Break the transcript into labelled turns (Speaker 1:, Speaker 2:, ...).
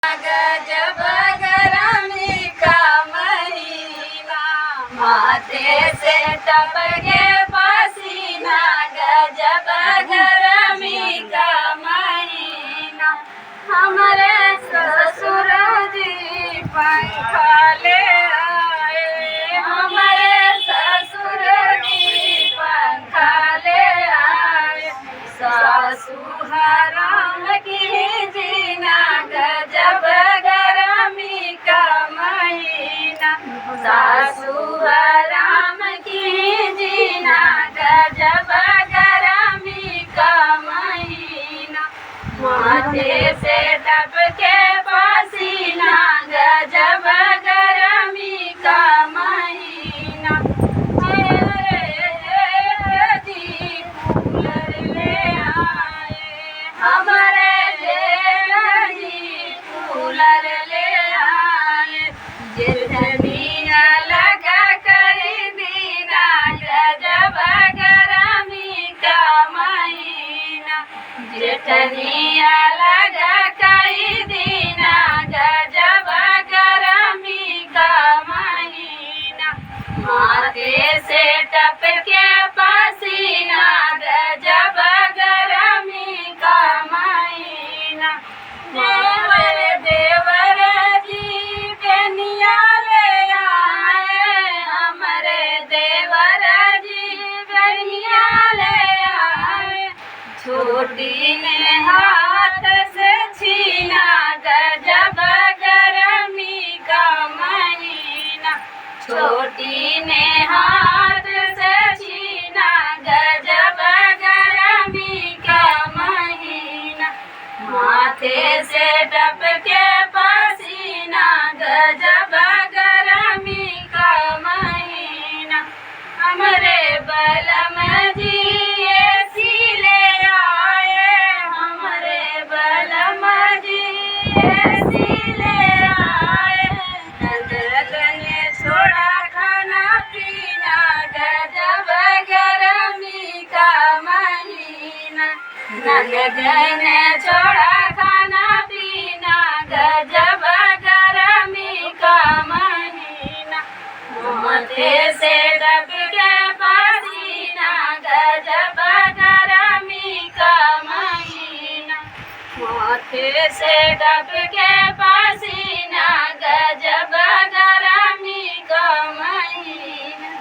Speaker 1: गजब गरमी का महीना, माथे से टपके पसीना। गजब गरमी का महीना, हमारे ससुर जी पंखा ले आए। हमारे ससुर जी पंखा ले आए। सासू हराम की जीना, गजब गरमी का महीना। सासू हराम की जीना, गजब गरमी का महीना। माथे से टपके पसीना, गजब गरमी का महीना। जी कूलर ले आए। हमारे जेठ जी कूलर ले आए। जेठनिया लगा कर दीना, गजब गरमी का महीना। जेठनिया लगा कर दीना, गजब गरमी का महीना। माथे से टपके पसीना, गजब गरमी का महीना। देवर जी बेनिया ले आए। हमारे देवर जी बेनिया ले आए। छोटी ने हाथ से छीना, गजब गरमी का महीना। छोटी ने हाथ से छीना, गजब गरमी का महीना। माथे से टपके पसीना, गजब गरमी का महीना। हमारे बलम जी एसी ले आए। हमारे बलम जी एसी ले आए। ननद ने छोड़ा खाना पीना, गजब गरमी का महीना। ननद ने छोड़ा खाना पीना, गजब गरमी का महीना। माथे से टपके पसीना, गजब गरमी का महीना। माथे से टपके पसीना, गजब गरमी का महीना।